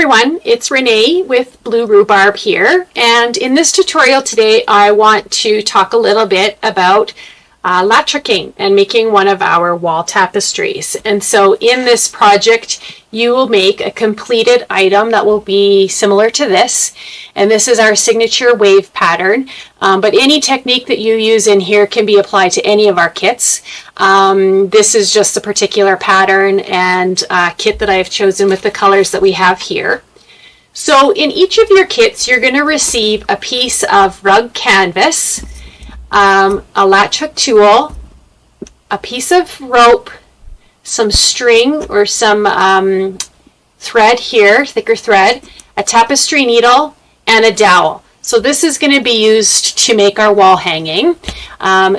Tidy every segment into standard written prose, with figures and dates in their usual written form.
everyone, it's Renee with Blue Rhubarb here, and in this tutorial today I want to talk a little bit about latching and making one of our wall tapestries. And so in this project you will make a completed item that will be similar to this, and this is our signature wave pattern, but any technique that you use in here can be applied to any of our kits. This is just a particular pattern and kit that I have chosen with the colors that we have here. So in each of your kits you're going to receive a piece of rug canvas, a latch hook tool, a piece of rope, some string or some thread here, thicker thread, a tapestry needle, and a dowel. So this is going to be used to make our wall hanging.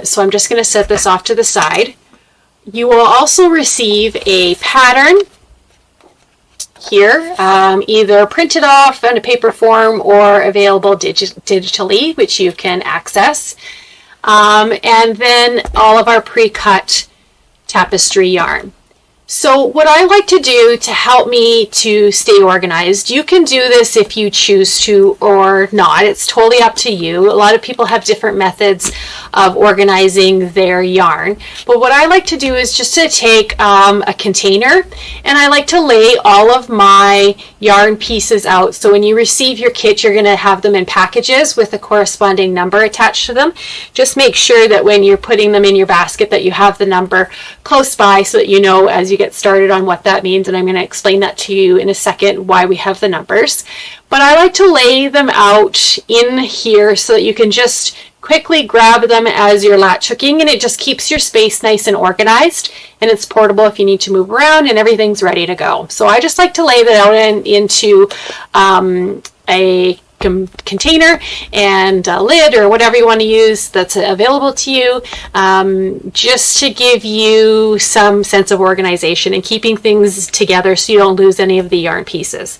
So I'm just going to set this off to the side. You will also receive a pattern here, either printed off in a paper form or available digitally, which you can access. And then all of our pre-cut tapestry yarn. So what I like to do to help me to stay organized, you can do this if you choose to or not. It's totally up to you. A lot of people have different methods of organizing their yarn. But what I like to do is just to take a container, and I like to lay all of my yarn pieces out. So when you receive your kit, you're going to have them in packages with a corresponding number attached to them. Just make sure that when you're putting them in your basket that you have the number close by so that you know as you get started on what that means, and I'm going to explain that to you in a second why we have the numbers. But I like to lay them out in here so that you can just quickly grab them as you're latch hooking, and it just keeps your space nice and organized, and it's portable if you need to move around, and everything's ready to go. So I just like to lay that out into a container and a lid or whatever you want to use that's available to you, just to give you some sense of organization and keeping things together so you don't lose any of the yarn pieces.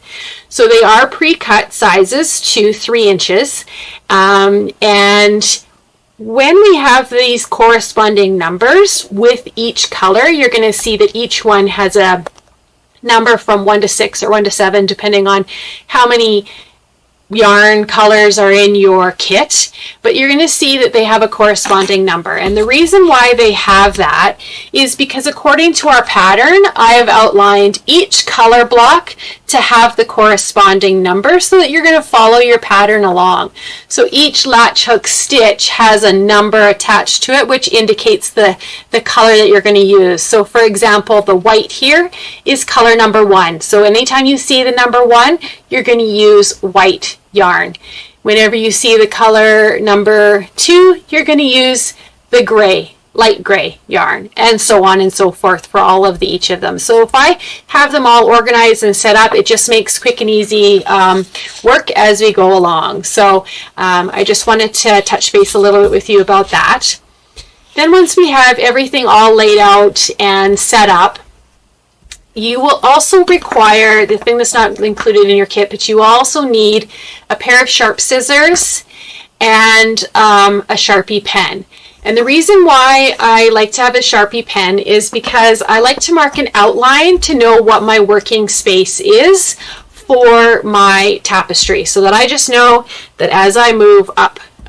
So they are pre-cut sizes to 3 inches, and when we have these corresponding numbers with each color, you're going to see that each one has a number from 1 to 6 or 1 to 7 depending on how many yarn colors are in your kit, but you're going to see that they have a corresponding number. And the reason why they have that is because according to our pattern, I have outlined each color block to have the corresponding number so that you're going to follow your pattern along. So each latch hook stitch has a number attached to it, which indicates the color that you're going to use. So for example, the white here is color number 1. So anytime you see the number 1, you're going to use white yarn. Whenever you see the color number 2, you're going to use the gray, light gray yarn, and so on and so forth for all of each of them. So if I have them all organized and set up, it just makes quick and easy work as we go along. So I just wanted to touch base a little bit with you about that. Then once we have everything all laid out and set up, you will also require, the thing that's not included in your kit, but you also need a pair of sharp scissors and a Sharpie pen. And the reason why I like to have a Sharpie pen is because I like to mark an outline to know what my working space is for my tapestry, so that I just know that as I move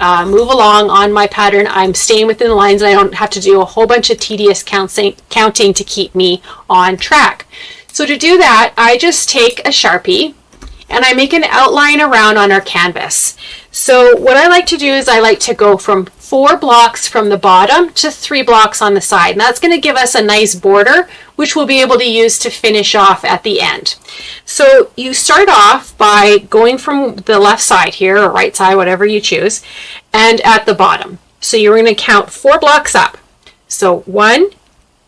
along on my pattern, I'm staying within the lines and I don't have to do a whole bunch of tedious counting to keep me on track. So to do that, I just take a Sharpie and I make an outline around on our canvas. So what I like to do is I like to go from 4 blocks from the bottom to 3 blocks on the side, and that's going to give us a nice border which we'll be able to use to finish off at the end. So you start off by going from the left side here, or right side, whatever you choose, and at the bottom. So you're going to count 4 blocks up. So 1,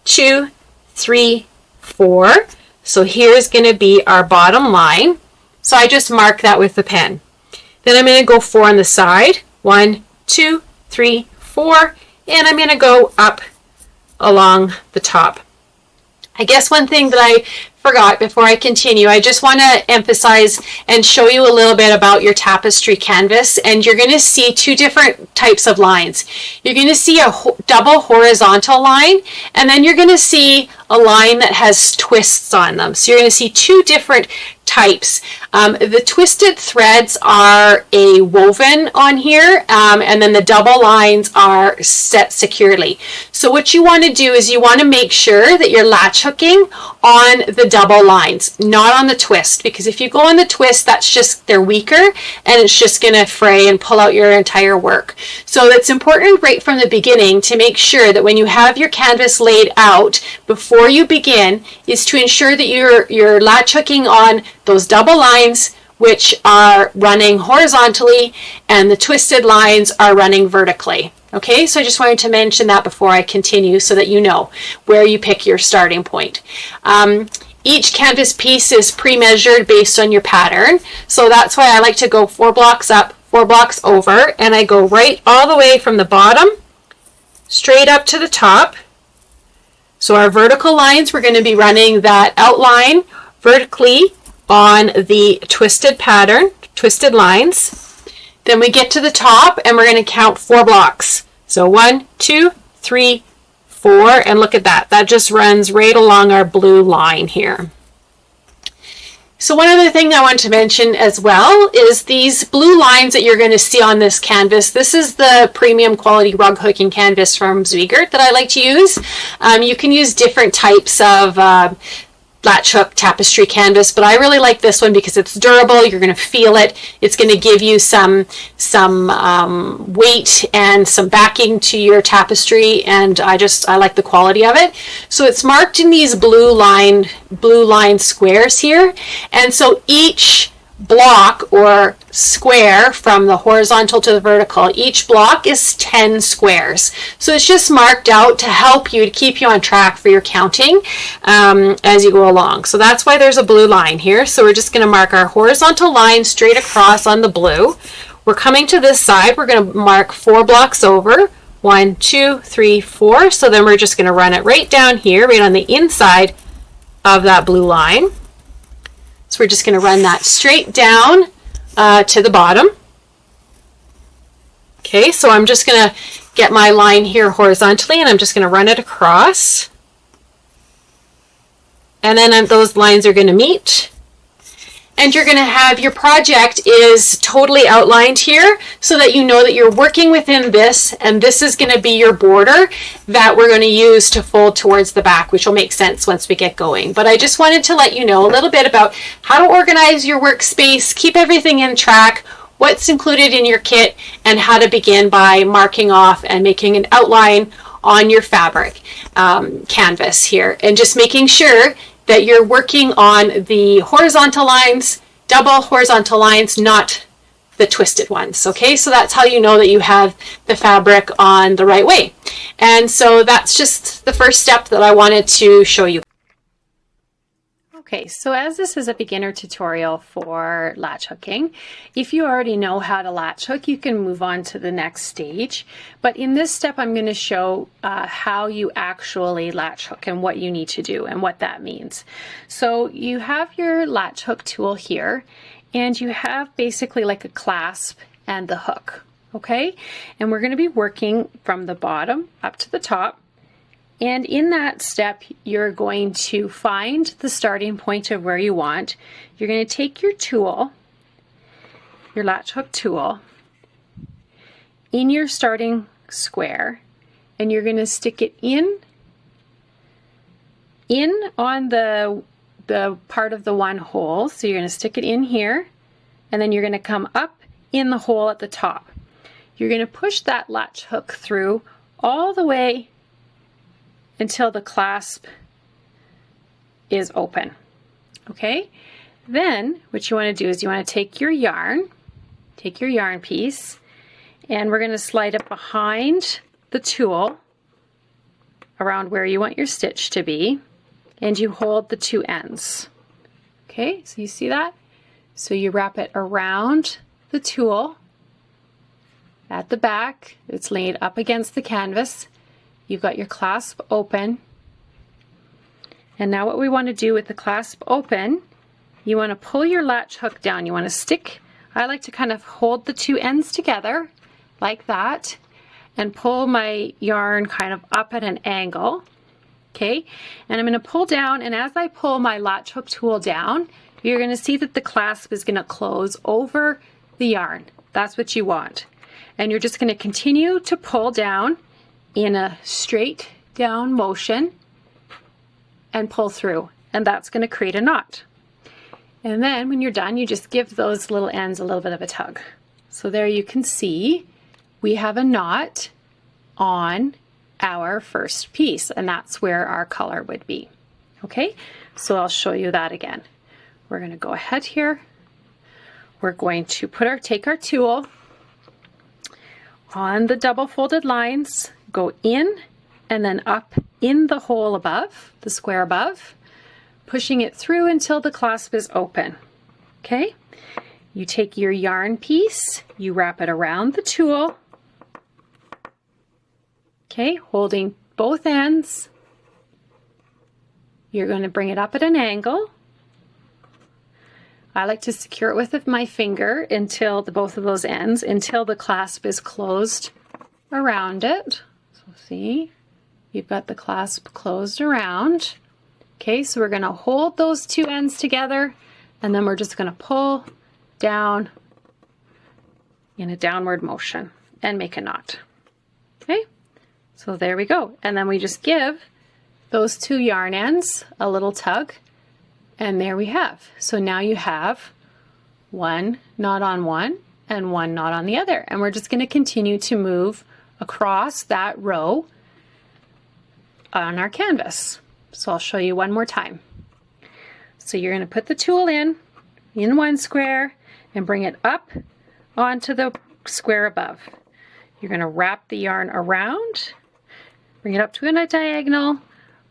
2, 3, 4. So here's going to be our bottom line. So I just mark that with the pen. Then I'm going to go 4 on the side. 1, 2, 3, 4, and I'm going to go up along the top. I guess one thing that I forgot before I continue, I just want to emphasize and show you a little bit about your tapestry canvas, and you're going to see 2 different types of lines. You're going to see a double horizontal line, and then you're going to see a line that has twists on them. So you're going to see 2 different types. The twisted threads are a woven on here, and then the double lines are set securely. So what you want to do is you want to make sure that you're latch hooking on the double lines, not on the twist, because if you go on the twist, that's just, they're weaker and it's just going to fray and pull out your entire work. So it's important right from the beginning to make sure that when you have your canvas laid out before you begin is to ensure that you're latch hooking on those double lines which are running horizontally and the twisted lines are running vertically. Okay, so I just wanted to mention that before I continue so that you know where you pick your starting point. Each canvas piece is pre-measured based on your pattern, so that's why I like to go 4 blocks up, 4 blocks over, and I go right all the way from the bottom straight up to the top. So our vertical lines, we're going to be running that outline vertically on the twisted pattern, twisted lines. Then we get to the top and we're going to count 4 blocks. So 1, 2, 3, 4, and look at that. That just runs right along our blue line here. So one other thing I want to mention as well is these blue lines that you're going to see on this canvas. This is the premium quality rug hooking canvas from Zweigert that I like to use. You can use different types of latch hook tapestry canvas, but I really like this one because it's durable. You're going to feel it. It's going to give you some weight and some backing to your tapestry, and I like the quality of it. So it's marked in these blue line squares here, and so each block or square from the horizontal to the vertical, each block is 10 squares. So it's just marked out to help you, to keep you on track for your counting as you go along. So that's why there's a blue line here. So we're just going to mark our horizontal line straight across on the blue. We're coming to this side. We're going to mark 4 blocks over. 1, 2, 3, 4. So then we're just going to run it right down here, right on the inside of that blue line. So we're just going to run that straight down to the bottom. Okay, so I'm just going to get my line here horizontally and I'm just going to run it across. And then those lines are going to meet. And you're going to have your project is totally outlined here so that you know that you're working within this, and this is going to be your border that we're going to use to fold towards the back, which will make sense once we get going. But I just wanted to let you know a little bit about how to organize your workspace, keep everything in track, what's included in your kit, and how to begin by marking off and making an outline on your fabric canvas here, and just making sure that you're working on the horizontal lines, double horizontal lines, not the twisted ones. Okay, so that's how you know that you have the fabric on the right way. And so that's just the first step that I wanted to show you. Okay, so as this is a beginner tutorial for latch hooking, if you already know how to latch hook, you can move on to the next stage. But in this step, I'm going to show how you actually latch hook and what you need to do and what that means. So you have your latch hook tool here, and you have basically like a clasp and the hook, okay? And we're going to be working from the bottom up to the top. And in that step, you're going to find the starting point of where you want. You're going to take your tool, your latch hook tool, in your starting square, and you're going to stick it in on the part of the one hole. So you're going to stick it in here, and then you're going to come up in the hole at the top. You're going to push that latch hook through all the way until the clasp is open. Okay, then what you want to do is you want to take your yarn piece, and we're going to slide it behind the tool around where you want your stitch to be, and you hold the 2 ends. Okay, so you see that? So you wrap it around the tool at the back. It's laid up against the canvas. You've got your clasp open. And now what we want to do with the clasp open, you want to pull your latch hook down. You want to stick, I like to kind of hold the 2 ends together like that and pull my yarn kind of up at an angle. Okay, and I'm going to pull down, and as I pull my latch hook tool down, you're going to see that the clasp is going to close over the yarn. That's what you want. And you're just going to continue to pull down in a straight down motion and pull through. And that's going to create a knot. And then when you're done, you just give those little ends a little bit of a tug. So there you can see we have a knot on our first piece, and that's where our color would be. Okay, so I'll show you that again. We're going to go ahead here. We're going to take our tool on the double folded lines, go in and then up in the hole above, the square above, pushing it through until the clasp is open. Okay, you take your yarn piece, you wrap it around the tool, okay, holding both ends. You're going to bring it up at an angle. I like to secure it with my finger until both of those ends, until the clasp is closed around it. So see, you've got the clasp closed around. Okay, so we're going to hold those two ends together, and then we're just going to pull down in a downward motion and make a knot. Okay, so there we go. And then we just give those two yarn ends a little tug, and there we have. So now you have one knot on one and one knot on the other. And we're just going to continue to move across that row on our canvas. So I'll show you one more time. So you're going to put the tool in one square and bring it up onto the square above. You're going to wrap the yarn around, bring it up to a diagonal,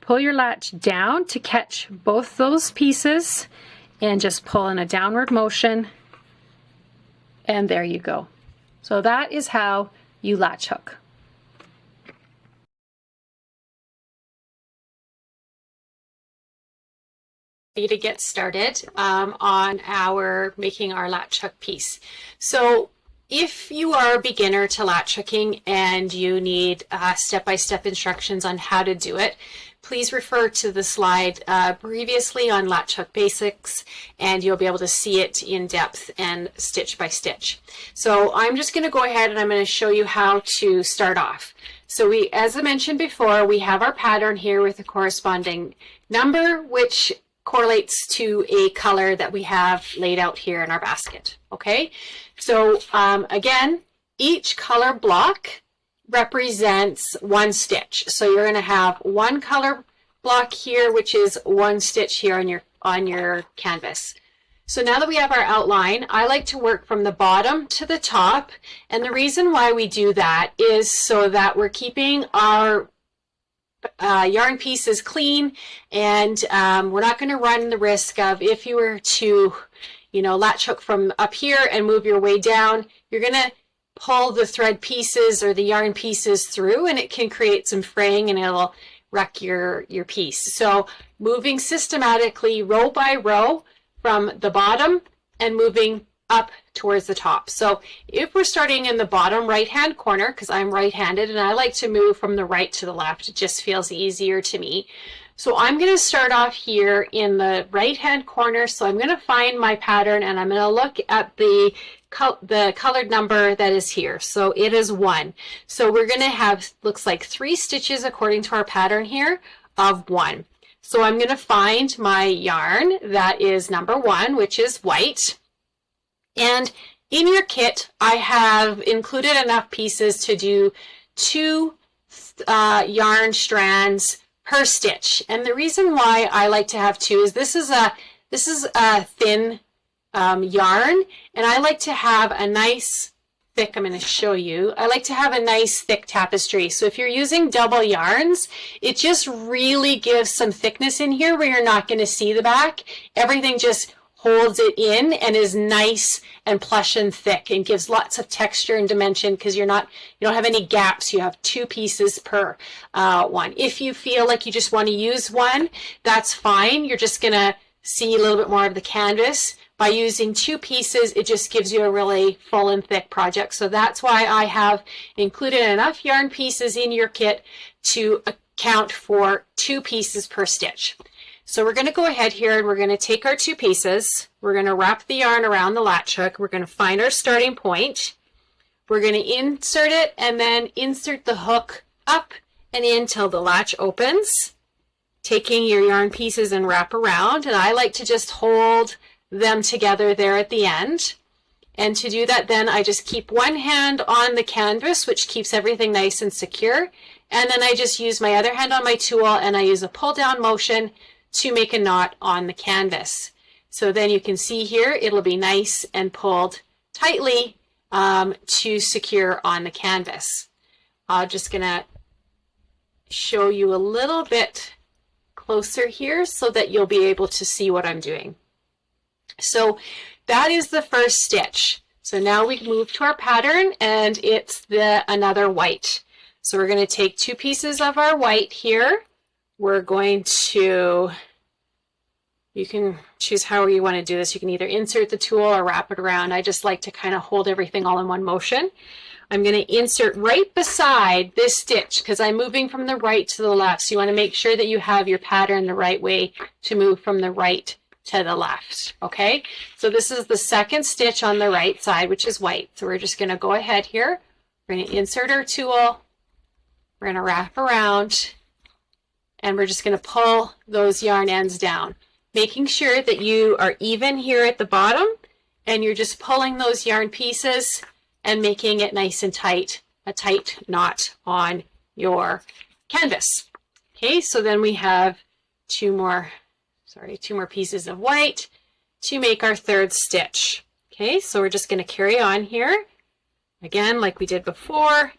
pull your latch down to catch both those pieces, and just pull in a downward motion, and there you go. So that is how you latch hook. To get started on our making our latch hook piece. So if you are a beginner to latch hooking and you need step-by-step instructions on how to do it, please refer to the slide previously on latch hook basics, and you'll be able to see it in depth and stitch by stitch. So I'm just going to go ahead and I'm going to show you how to start off. So as I mentioned before, we have our pattern here with a corresponding number, which correlates to a color that we have laid out here in our basket. Okay, so again, each color block represents one stitch. So you're going to have one color block here, which is one stitch here on your canvas. So now that we have our outline, I like to work from the bottom to the top, and the reason why we do that is so that we're keeping our yarn pieces clean, and we're not going to run the risk of, if you were to, latch hook from up here and move your way down, you're going to pull the thread pieces or the yarn pieces through, and it can create some fraying and it'll wreck your piece. So moving systematically row by row from the bottom and moving up towards the top. So if we're starting in the bottom right hand corner, because I'm right-handed and I like to move from the right to the left, it just feels easier to me. So I'm going to start off here in the right hand corner. So I'm going to find my pattern and I'm going to look at the colored number that is here. So it is 1. So we're going to have, looks like 3 stitches according to our pattern here of 1. So I'm going to find my yarn that is number 1, which is white. And in your kit, I have included enough pieces to do 2 yarn strands per stitch. And the reason why I like to have 2 is this is a thin yarn, and I like to have a nice thick, I'm going to show you, I like to have a nice thick tapestry. So if you're using double yarns, it just really gives some thickness in here where you're not going to see the back. Everything just holds it in and is nice and plush and thick and gives lots of texture and dimension, because you don't have any gaps. You have 2 pieces per one. If you feel like you just want to use 1, that's fine. You're just going to see a little bit more of the canvas. By using 2 pieces, it just gives you a really full and thick project. So that's why I have included enough yarn pieces in your kit to account for 2 pieces per stitch. So we're going to go ahead here and we're going to take our 2 pieces. We're going to wrap the yarn around the latch hook. We're going to find our starting point. We're going to insert it and then insert the hook up and in till the latch opens, taking your yarn pieces and wrap around. And I like to just hold them together there at the end. And to do that, then I just keep one hand on the canvas, which keeps everything nice and secure. And then I just use my other hand on my tool and I use a pull down motion to make a knot on the canvas. So then you can see here, it'll be nice and pulled tightly to secure on the canvas. I'm just gonna show you a little bit closer here so that you'll be able to see what I'm doing. So that is the first stitch. So now we move to our pattern and it's another white. So we're going to take 2 pieces of our white here. We're going to, you can choose however you want to do this. You can either insert the tool or wrap it around. I just like to kind of hold everything all in one motion. I'm going to insert right beside this stitch because I'm moving from the right to the left. So you want to make sure that you have your pattern the right way to move from the right to the left. Okay, so this is the second stitch on the right side, which is white. So we're just going to go ahead here. We're going to insert our tool. We're going to wrap around and we're just going to pull those yarn ends down, making sure that you are even here at the bottom and you're just pulling those yarn pieces and making it nice and tight, a tight knot on your canvas. Okay, so then we have 2 more pieces of white to make our 3rd stitch. Okay, so we're just going to carry on here. Again, like we did before,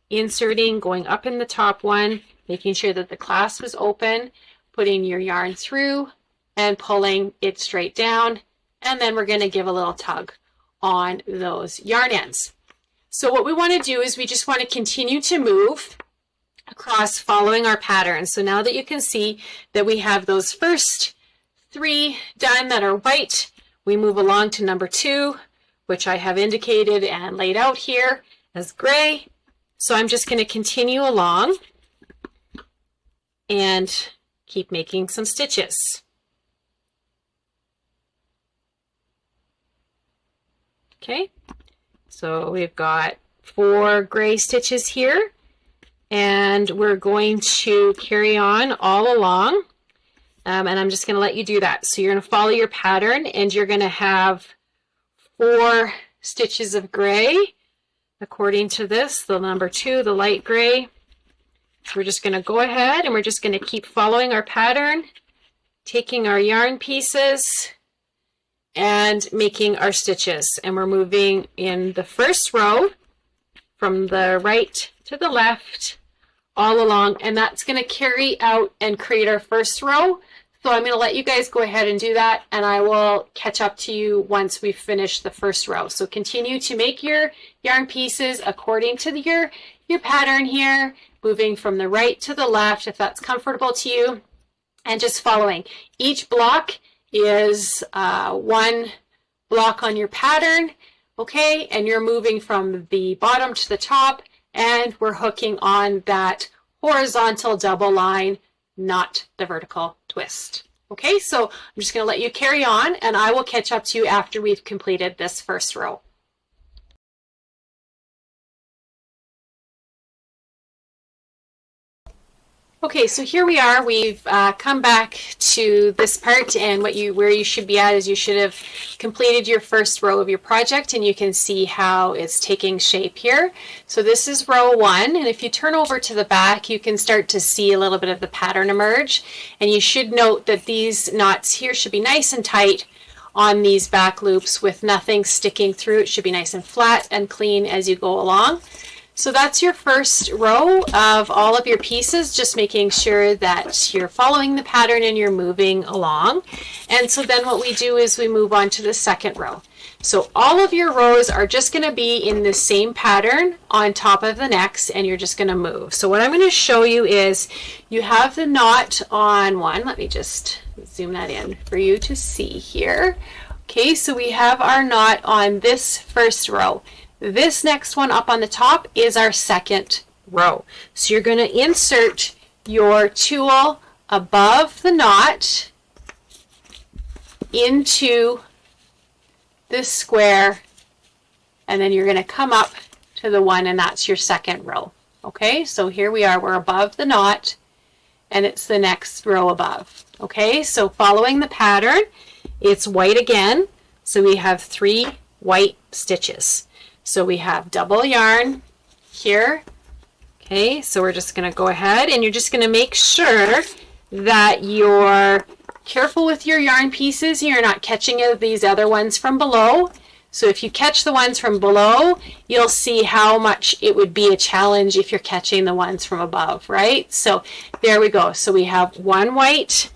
inserting, going up in the top one, making sure that the clasp is open, putting your yarn through and pulling it straight down. And then we're going to give a little tug on those yarn ends. So what we want to do is we just want to continue to move across following our pattern. So now that you can see that we have those first 3 done that are white, we move along to number 2, which I have indicated and laid out here as gray. So I'm just going to continue along and keep making some stitches. Okay, so we've got 4 gray stitches here and we're going to carry on all along. And I'm just going to let you do that. So you're going to follow your pattern and you're going to have 4 stitches of gray according to this, the number 2, the light gray. So we're just going to go ahead and we're just going to keep following our pattern, taking our yarn pieces and making our stitches. And we're moving in the first row from the right to the left all along, and that's going to carry out and create our first row. So I'm going to let you guys go ahead and do that, and I will catch up to you once we've finished the first row. So continue to make your yarn pieces according to your pattern here, moving from the right to the left if that's comfortable to you, and just following. Each block is 1 block on your pattern, okay, and you're moving from the bottom to the top, and we're hooking on that horizontal double line, not the vertical twist. Okay, so I'm just going to let you carry on and I will catch up to you after we've completed this first row. Okay, so here we are. We've come back to this part, and where you should be at is you should have completed your first row of your project, and you can see how it's taking shape here. So this is row 1, and if you turn over to the back, you can start to see a little bit of the pattern emerge, and you should note that these knots here should be nice and tight on these back loops with nothing sticking through. It should be nice and flat and clean as you go along. So that's your first row of all of your pieces, just making sure that you're following the pattern and you're moving along. And so then what we do is we move on to the second row. So all of your rows are just going to be in the same pattern on top of the next, and you're just going to move. So what I'm going to show you is you have the knot on one. Let me just zoom that in for you to see here. Okay, so we have our knot on this first row. This next one up on the top is our second row. So you're going to insert your tool above the knot into this square, and then you're going to come up to the one, and that's your second row. Okay, so here we are, we're above the knot, and it's the next row above. Okay, so following the pattern, it's white again, so we have 3 white stitches. So we have double yarn here. Okay, so we're just going to go ahead, and you're just going to make sure that you're careful with your yarn pieces. You're not catching these other ones from below. So if you catch the ones from below, you'll see how much it would be a challenge if you're catching the ones from above, right? So there we go. So we have 1 white.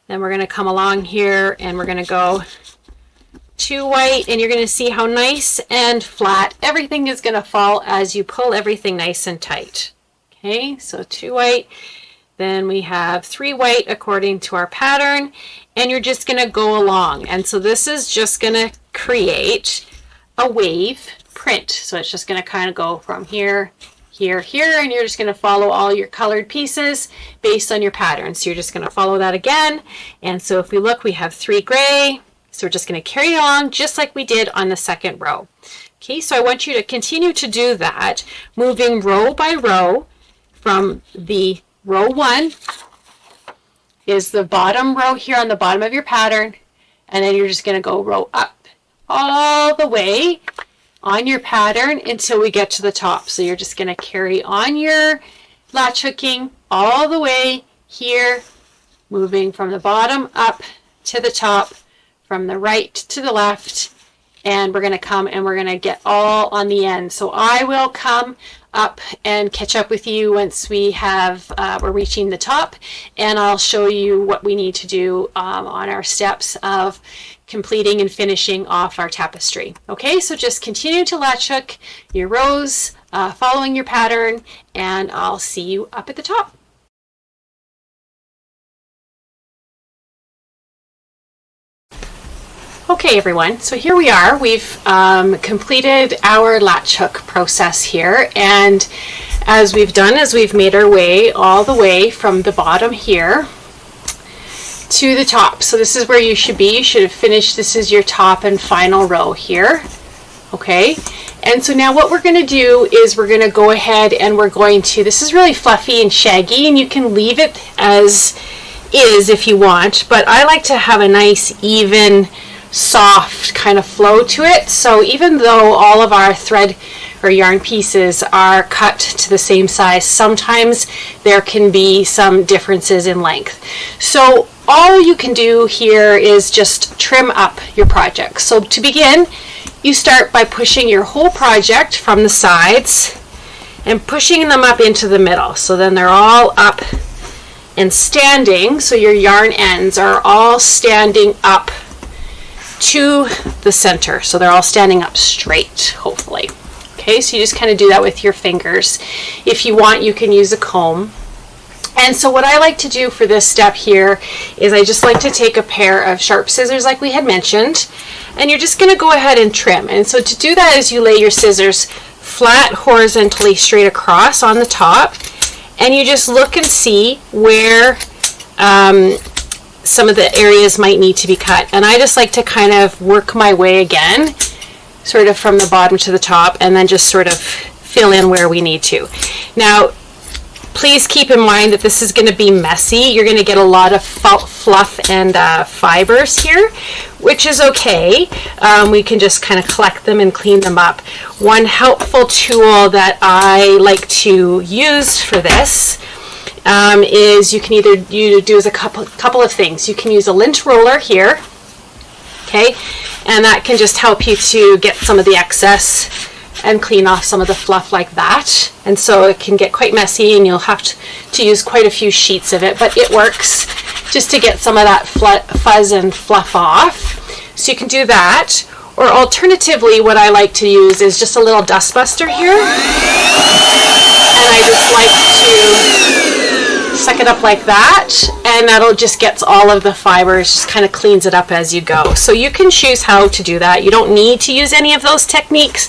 Then we're going to come along here, and we're going to go 2 white, and you're going to see how nice and flat everything is going to fall as you pull everything nice and tight. Okay, so 2 white. Then we have 3 white according to our pattern, and you're just going to go along. And so this is just going to create a wave print. So it's just going to kind of go from here, here, here, and you're just going to follow all your colored pieces based on your pattern. So you're just going to follow that again. And so if we look, we have 3 gray. So we're just going to carry along just like we did on the second row. Okay, so I want you to continue to do that, moving row by row from the row 1 is the bottom row here on the bottom of your pattern, and then you're just going to go row up all the way on your pattern until we get to the top. So you're just going to carry on your latch hooking all the way here, moving from the bottom up to the top, from the right to the left, and we're going to come and we're going to get all on the end. So I will come up and catch up with you once we have we're reaching the top, and I'll show you what we need to do on our steps of completing and finishing off our tapestry. Okay, so just continue to latch hook your rows, following your pattern, and I'll see you up at the top. Okay everyone, so here we are. We've completed our latch hook process here, and as we've done is we've made our way all the way from the bottom here to the top. So this is where you should be. You should have finished. This is your top and final row here. Okay, and so now what we're going to do is we're going to go ahead and we're going to, this is really fluffy and shaggy, and you can leave it as is if you want, but I like to have a nice even soft kind of flow to it. So even though all of our thread or yarn pieces are cut to the same size, sometimes there can be some differences in length. So all you can do here is just trim up your project. So to begin, you start by pushing your whole project from the sides and pushing them up into the middle. So then they're all up and standing. So your yarn ends are all standing up to the center, so they're all standing up straight, hopefully. Okay, so you just kind of do that with your fingers. If you want, you can use a comb. And so what I like to do for this step here is I just like to take a pair of sharp scissors like we had mentioned, and you're just going to go ahead and trim. And so to do that is you lay your scissors flat horizontally straight across on the top, and you just look and see where some of the areas might need to be cut. And I just like to kind of work my way again, sort of from the bottom to the top, and then just sort of fill in where we need to. Now, please keep in mind that this is going to be messy. You're going to get a lot of fluff and fibers here, which is okay. We can just kind of collect them and clean them up. One helpful tool that I like to use for this is you can either do a couple of things. You can use a lint roller here, okay, and that can just help you to get some of the excess and clean off some of the fluff like that. And so it can get quite messy, and you'll have to use quite a few sheets of it, but it works just to get some of that fuzz and fluff off. So you can do that, or alternatively, what I like to use is just a little dust buster here, and I just like to suck it up like that, and that'll just get all of the fibers, just kind of cleans it up as you go. So you can choose how to do that. You don't need to use any of those techniques,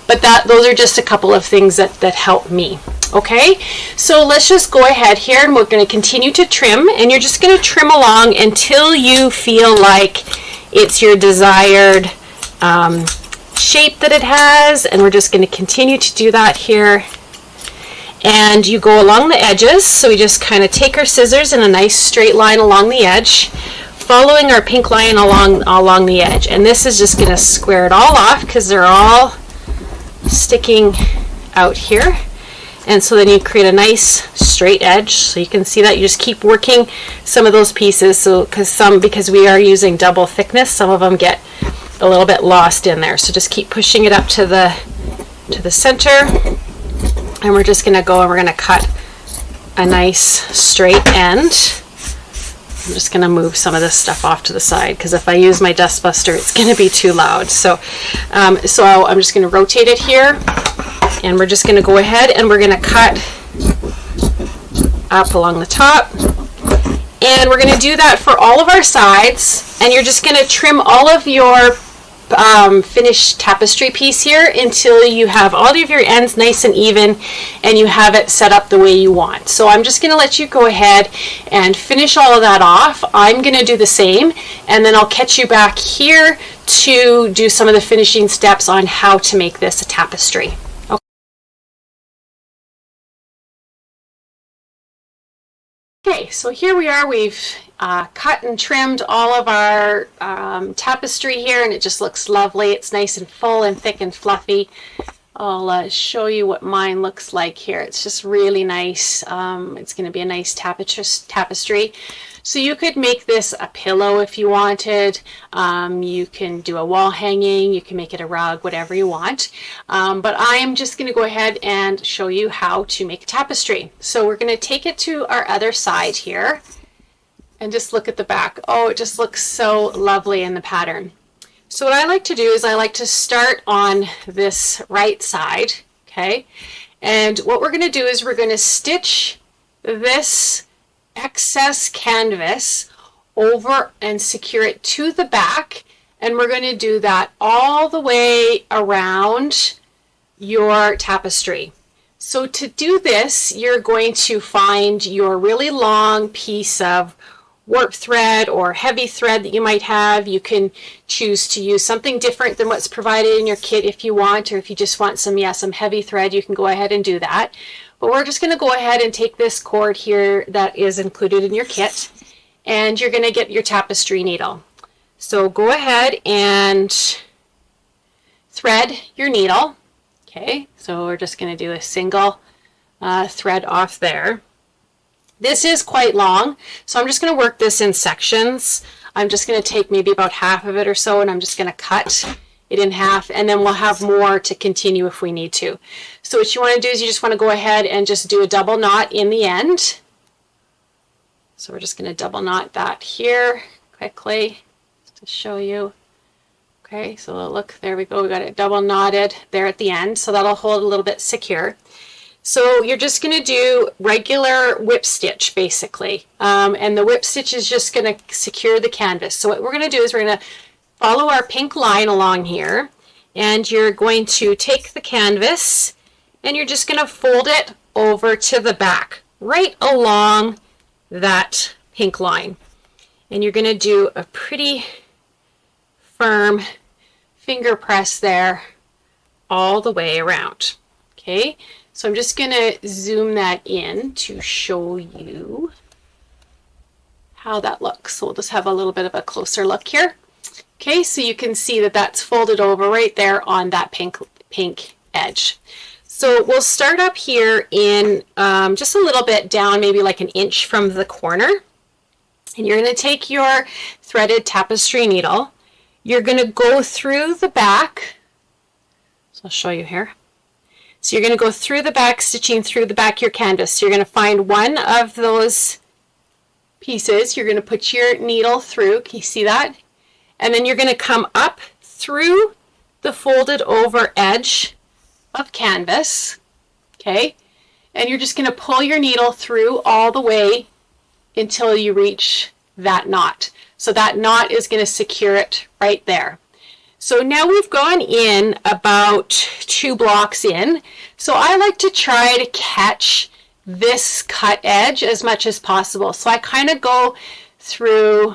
but those are just a couple of things that help me. Okay, so let's just go ahead here and we're going to continue to trim, and you're just going to trim along until you feel like it's your desired shape that it has, and we're just going to continue to do that here. And you go along the edges, so we just kind of take our scissors in a nice straight line along the edge, following our pink line along the edge, and this is just going to square it all off because they're all sticking out here. And so then you create a nice straight edge. So you can see that you just keep working some of those pieces. So because we are using double thickness, some of them get a little bit lost in there. So just keep pushing it up to the center. And we're just going to go and we're going to cut a nice straight end. I'm just going to move some of this stuff off to the side because if I use my dust buster, it's going to be too loud. So I'm just going to rotate it here. And we're just going to go ahead and we're going to cut up along the top. And we're going to do that for all of our sides. And you're just going to trim all of your finished tapestry piece here until you have all of your ends nice and even and you have it set up the way you want. So I'm just going to let you go ahead and finish all of that off. I'm going to do the same, and then I'll catch you back here to do some of the finishing steps on how to make this a tapestry. Okay, so here we are. We've cut and trimmed all of our tapestry here, and it just looks lovely. It's nice and full and thick and fluffy. I'll show you what mine looks like here. It's just really nice. It's going to be a nice tapestry. So you could make this a pillow if you wanted. You can do a wall hanging. You can make it a rug, whatever you want. But I'm just going to go ahead and show you how to make a tapestry. So we're going to take it to our other side here and just look at the back. Oh, it just looks so lovely in the pattern. So what I like to do is I like to start on this right side, okay? And what we're going to do is we're going to stitch this excess canvas over and secure it to the back, and we're going to do that all the way around your tapestry. So to do this, you're going to find your really long piece of warp thread or heavy thread that you might have. You can choose to use something different than what's provided in your kit if you want, or if you just want some heavy thread, you can go ahead and do that. But we're just going to go ahead and take this cord here that is included in your kit, and you're going to get your tapestry needle. So go ahead and thread your needle. Okay, so we're just going to do a single thread off there. This is quite long, so I'm just going to work this in sections. I'm just going to take maybe about half of it or so, and I'm just going to cut it in half, and then we'll have more to continue if we need to. So what you want to do is you just want to go ahead and just do a double knot in the end. So we're just going to double knot that here quickly to show you. Okay, so look, there we go. We got it double knotted there at the end, so that'll hold a little bit secure. So you're just going to do regular whip stitch basically, and the whip stitch is just going to secure the canvas. So what we're going to do is we're going to follow our pink line along here, and you're going to take the canvas and you're just going to fold it over to the back right along that pink line, and you're going to do a pretty firm finger press there all the way around. Okay, so I'm just going to zoom that in to show you how that looks. So we'll just have a little bit of a closer look here. Okay, so you can see that that's folded over right there on that pink edge. So we'll start up here in just a little bit down, maybe like an inch from the corner. And you're going to take your threaded tapestry needle. You're going to go through the back. So I'll show you here. So you're going to go through the back, stitching through the back of your canvas. So you're going to find one of those pieces. You're going to put your needle through. Can you see that? And then you're going to come up through the folded over edge of canvas. Okay? And you're just going to pull your needle through all the way until you reach that knot. So that knot is going to secure it right there. So now we've gone in about 2 blocks in. So I like to try to catch this cut edge as much as possible. So I kind of go through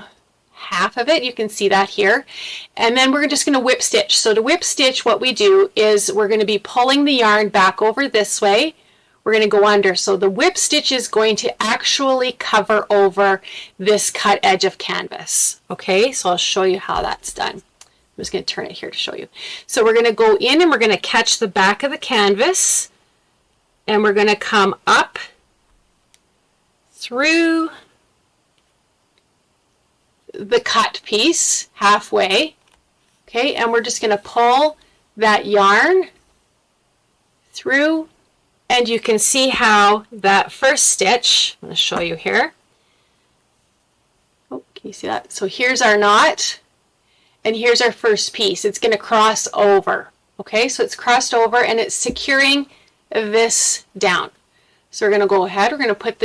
half of it. You can see that here. And then we're just going to whip stitch. So to whip stitch, what we do is we're going to be pulling the yarn back over this way. We're going to go under. So the whip stitch is going to actually cover over this cut edge of canvas. Okay, so I'll show you how that's done. I'm just going to turn it here to show you. So we're going to go in and we're going to catch the back of the canvas and we're going to come up through the cut piece halfway. Okay, and we're just going to pull that yarn through, and you can see how that first stitch, I'm going to show you here. Oh, can you see that? So here's our knot, and here's our first piece. It's going to cross over. Okay, so it's crossed over and it's securing this down. So we're going to go ahead, we're going to put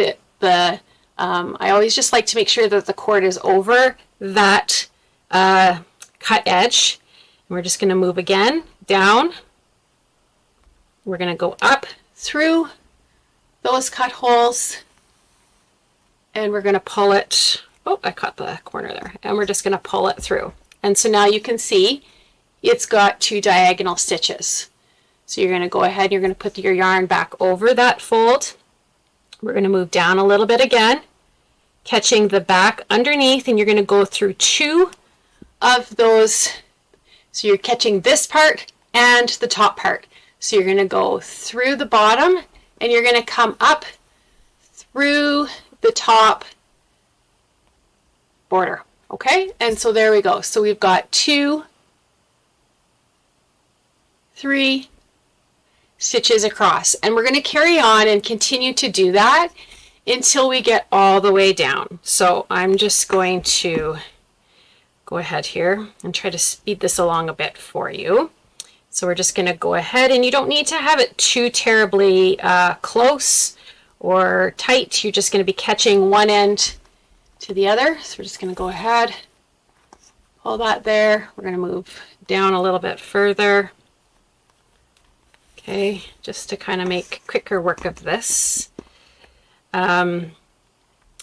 I always just like to make sure that the cord is over that cut edge. And we're just going to move again down. We're going to go up through those cut holes and we're going to pull it. Oh, I caught the corner there. And we're just going to pull it through. And so now you can see it's got 2 diagonal stitches. So you're going to go ahead and you're going to put your yarn back over that fold. We're going to move down a little bit again, catching the back underneath, and you're going to go through 2 of those. So you're catching this part and the top part. So you're going to go through the bottom and you're going to come up through the top border. Okay, and so there we go. So we've got 2, 3 stitches across, and we're going to carry on and continue to do that until we get all the way down. So I'm just going to go ahead here and try to speed this along a bit for you. So we're just going to go ahead, and you don't need to have it too terribly close or tight. You're just going to be catching one end to the other. So we're just going to go ahead, pull that there. We're going to move down a little bit further. Okay, just to kind of make quicker work of this. Another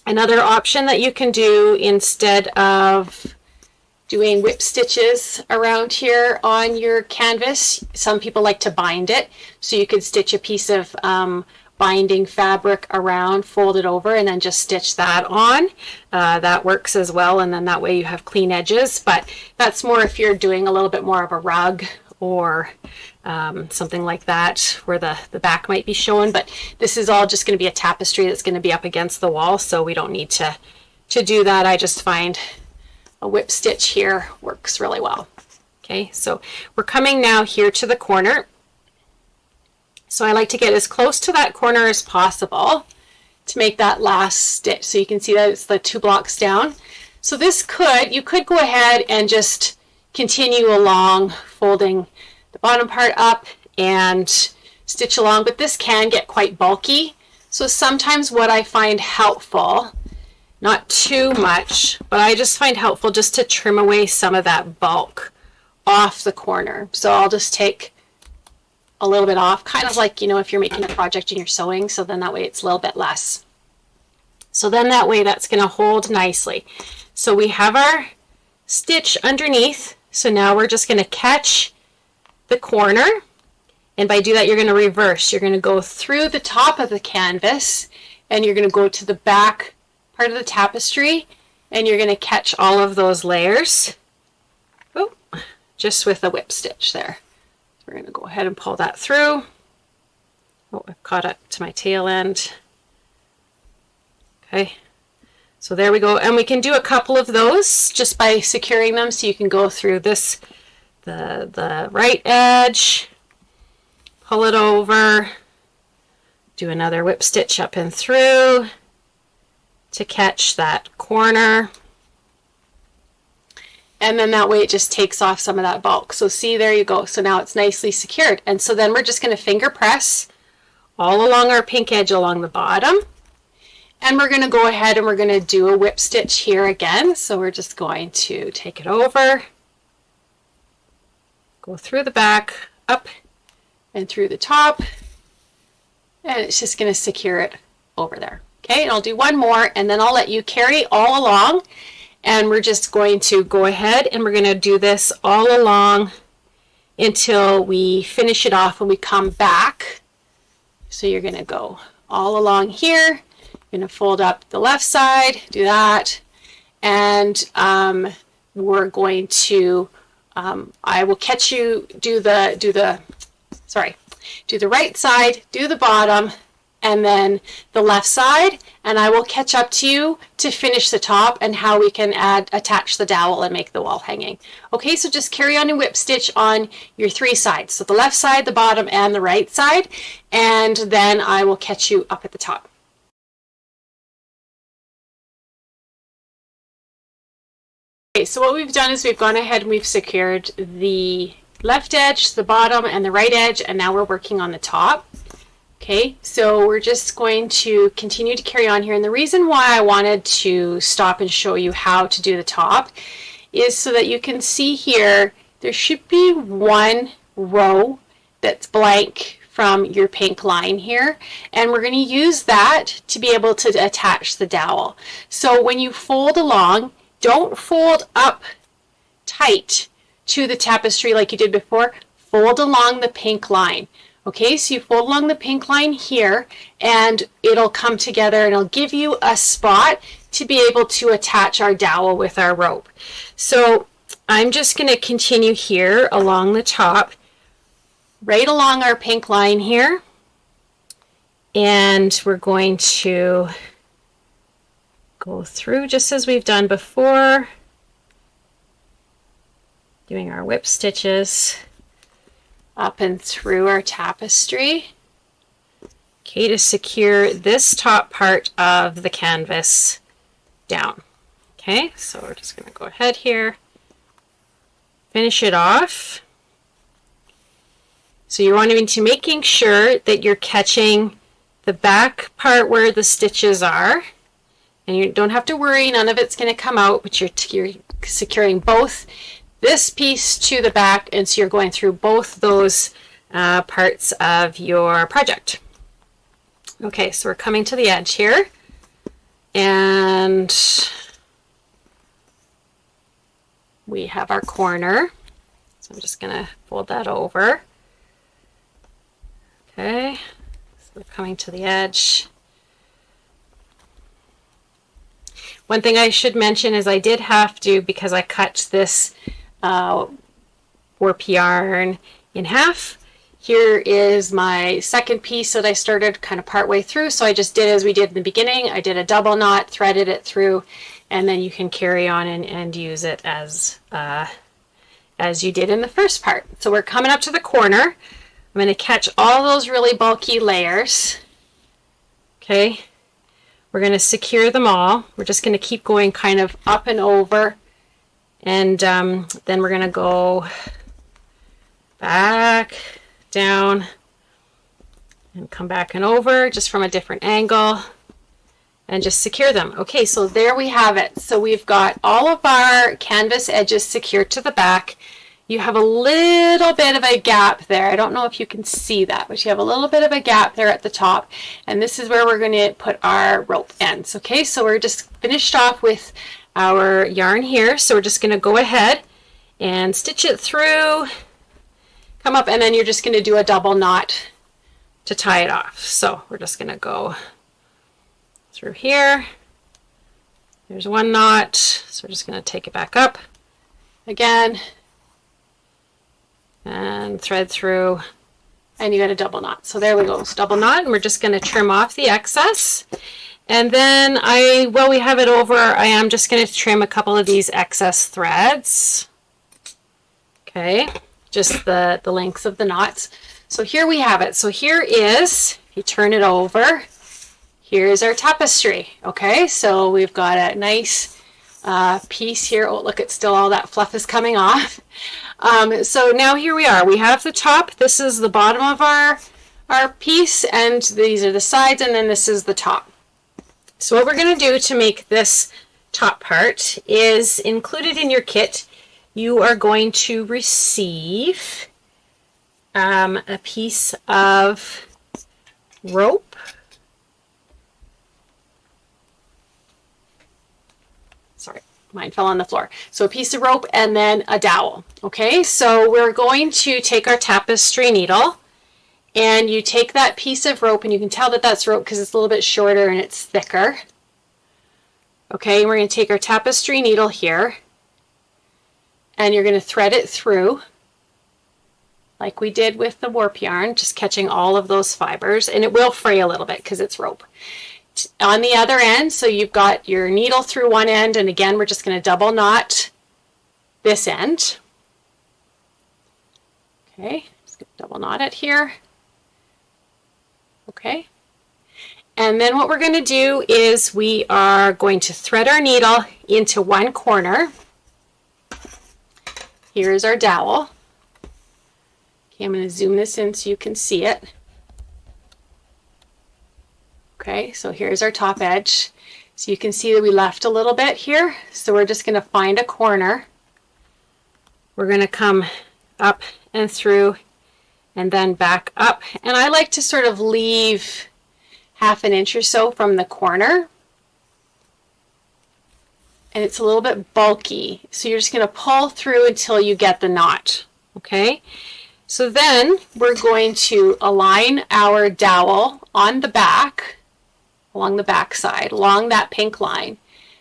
option that you can do instead of doing whip stitches around here on your canvas, some people like to bind it. So you could stitch a piece of binding fabric around, fold it over, and then just stitch that on. That works as well, and then that way you have clean edges. But that's more if you're doing a little bit more of a rug or something like that where the back might be shown. But this is all just going to be a tapestry that's going to be up against the wall, so we don't need to do that. I just find a whip stitch here works really well. Okay, so we're coming now here to the corner. So I like to get as close to that corner as possible to make that last stitch. So you can see that it's the 2 blocks down. So you could go ahead and just continue along, folding the bottom part up and stitch along, but this can get quite bulky. So sometimes what I find helpful, not too much, but I just find helpful just to trim away some of that bulk off the corner. So I'll just take a little bit off, kind of like, if you're making a project and you're sewing, so then that way it's a little bit less. So then that way that's going to hold nicely. So we have our stitch underneath. So now we're just going to catch the corner, and by do that you're going to reverse. You're going to go through the top of the canvas and you're going to go to the back part of the tapestry and you're going to catch all of those layers. Oh, just with a whip stitch there. So we're going to go ahead and pull that through. Oh, I've caught up to my tail end. Okay, so there we go, and we can do a couple of those just by securing them. So you can go through this, the right edge, pull it over, do another whip stitch up and through to catch that corner, and then that way it just takes off some of that bulk. So see, there you go. So now it's nicely secured, and so then we're just going to finger press all along our pink edge along the bottom. And we're going to go ahead and we're going to do a whip stitch here again. So we're just going to take it over. go through the back, up and through the top, and it's just going to secure it over there. Okay, and I'll do one more, and then I'll let you carry all along, and we're just going to go ahead and we're going to do this all along until we finish it off when we come back. So you're going to go all along here. You're going to fold up the left side, do that, and we're going to, I will catch you, do the right side, do the bottom, and then the left side, and I will catch up to you to finish the top and how we can attach the dowel and make the wall hanging. Okay, so just carry on and whip stitch on your 3 sides. So the left side, the bottom, and the right side, and then I will catch you up at the top. Okay, so what we've done is we've gone ahead and we've secured the left edge, the bottom, and the right edge, and now we're working on the top. Okay, so we're just going to continue to carry on here, and the reason why I wanted to stop and show you how to do the top is so that you can see here there should be one row that's blank from your pink line here, and we're going to use that to be able to attach the dowel. So when you fold along, don't fold up tight to the tapestry like you did before. Fold along the pink line. Okay, so you fold along the pink line here, and it'll come together and it'll give you a spot to be able to attach our dowel with our rope. So I'm just going to continue here along the top, right along our pink line here, and we're going to go through just as we've done before, doing our whip stitches up and through our tapestry. Okay, to secure this top part of the canvas down. Okay, so we're just going to go ahead here, finish it off. So you're wanting to making sure that you're catching the back part where the stitches are, and you don't have to worry, none of it's going to come out, but you're securing both this piece to the back, and so you're going through both those parts of your project. Okay, so we're coming to the edge here, and we have our corner. So I'm just going to fold that over. Okay, so we're coming to the edge. One thing I should mention is I did have to, because I cut this warp yarn in half. Here is my second piece that I started kind of part way through, so I just did as we did in the beginning. I did a double knot, threaded it through, and then you can carry on and use it as you did in the first part. So we're coming up to the corner. I'm going to catch all those really bulky layers. Okay, we're going to secure them all. We're just going to keep going kind of up and over. And then we're going to go back, down, and come back and over just from a different angle and just secure them. Okay, so there we have it. So we've got all of our canvas edges secured to the back. You have a little bit of a gap there. I don't know if you can see that, but you have a little bit of a gap there at the top. And this is where we're going to put our rope ends. Okay, so we're just finished off with our yarn here, so we're just going to go ahead and stitch it through, come up, and then you're just going to do a double knot to tie it off. So we're just going to go through here. There's one knot, so we're just going to take it back up again and thread through, and you got a double knot. So there we go, it's double knot, and we're just going to trim off the excess. And then while we have it over, I am just going to trim a couple of these excess threads. Okay, just the lengths of the knots. So here we have it. So here is, if you turn it over, here's our tapestry. Okay, so we've got a nice piece here. Oh, look, it's still all that fluff is coming off. So now here we are. We have the top. This is the bottom of our piece, and these are the sides, and then this is the top. So what we're going to do to make this top part is included in your kit. you are going to receive a piece of rope. Sorry, mine fell on the floor. So a piece of rope and then a dowel. Okay, so we're going to take our tapestry needle, and you take that piece of rope, and you can tell that that's rope because it's a little bit shorter and it's thicker. Okay, we're going to take our tapestry needle here, and you're going to thread it through like we did with the warp yarn, just catching all of those fibers, and it will fray a little bit because it's rope. On the other end, so you've got your needle through one end, and again we're just going to double knot this end. Okay, just going to double knot it here. Okay, and then what we're going to do is we are going to thread our needle into one corner. Here's our dowel. Okay, I'm going to zoom this in so you can see it. Okay, so here's our top edge. So you can see that we left a little bit here. So we're just going to find a corner. We're going to come up and through and then back up. And I like to sort of leave ½ inch or so from the corner. And it's a little bit bulky. So you're just going to pull through until you get the knot. Okay, so then we're going to align our dowel on the back, along the back side, along that pink line,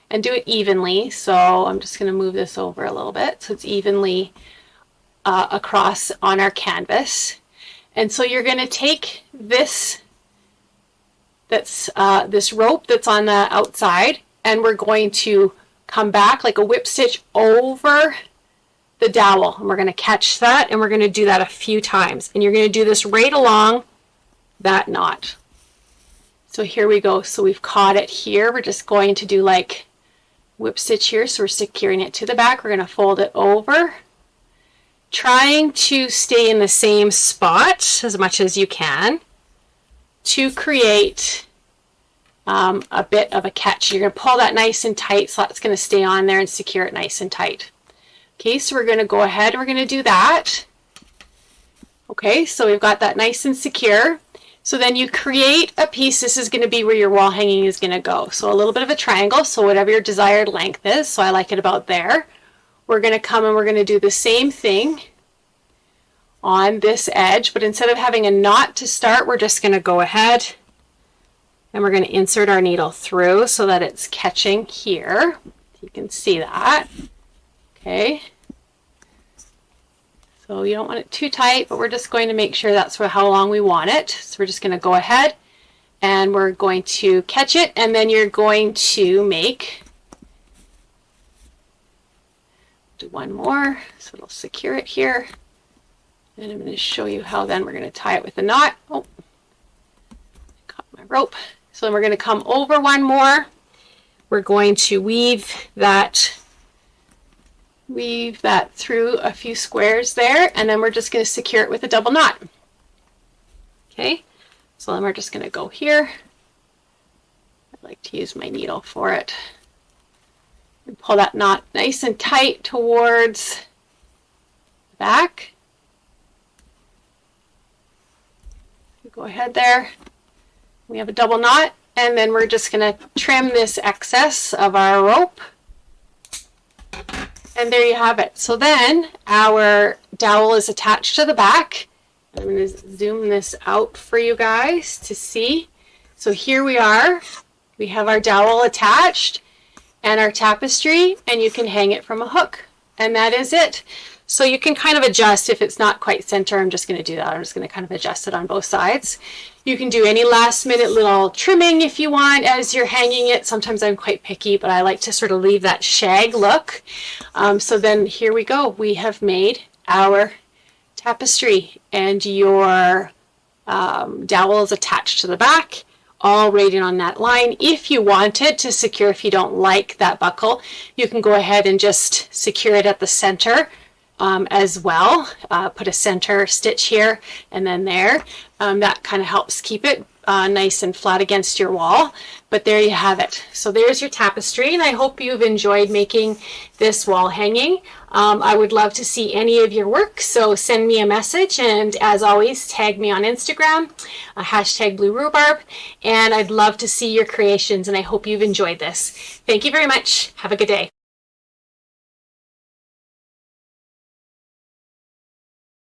and do it evenly. So I'm just going to move this over a little bit so it's evenly across on our canvas. And so you're going to take this this rope that's on the outside, and we're going to come back like a whip stitch over the dowel, and we're going to catch that, and we're going to do that a few times, and you're going to do this right along that knot. So here we go. So we've caught it here. We're just going to do like whip stitch here. So we're securing it to the back. We're going to fold it over, trying to stay in the same spot as much as you can to create a bit of a catch. You're going to pull that nice and tight so that's going to stay on there and secure it nice and tight. Okay, so we're going to go ahead and we're going to do that. Okay, so we've got that nice and secure. So then you create a piece. This is going to be where your wall hanging is going to go. So a little bit of a triangle, so whatever your desired length is. So I like it about there. We're going to come and we're going to do the same thing on this edge, but instead of having a knot to start, we're just going to go ahead and we're going to insert our needle through so that it's catching here. You can see that. Okay. So you don't want it too tight, but we're just going to make sure that's how long we want it. So we're just going to go ahead and we're going to catch it, and then you're going to do one more so it'll secure it here. And I'm going to show you how then we're going to tie it with a knot. Oh, caught my rope. So then we're going to come over one more. We're going to weave that through a few squares there, and then we're just going to secure it with a double knot. Okay, so then we're just going to go here. I like to use my needle for it. And pull that knot nice and tight towards the back. Go ahead there. We have a double knot, and then we're just going to trim this excess of our rope. And there you have it. So then our dowel is attached to the back. I'm going to zoom this out for you guys to see. So here we are. We have our dowel attached and our tapestry, and you can hang it from a hook. And that is it. So you can kind of adjust if it's not quite center. I'm just going to do that. I'm just going to kind of adjust it on both sides. You can do any last minute little trimming if you want as you're hanging it. Sometimes I'm quite picky, but I like to sort of leave that shag look. So then here we go. We have made our tapestry, and your dowel is attached to the back, all right in on that line. If you wanted to secure, if you don't like that buckle, you can go ahead and just secure it at the center as well. Put a center stitch here and then there. That kind of helps keep it nice and flat against your wall. But there you have it. So there's your tapestry, and I hope you've enjoyed making this wall hanging. I would love to see any of your work, so send me a message, and as always, tag me on Instagram, hashtag Blue Rhubarb, and I'd love to see your creations, and I hope you've enjoyed this. Thank you very much. Have a good day.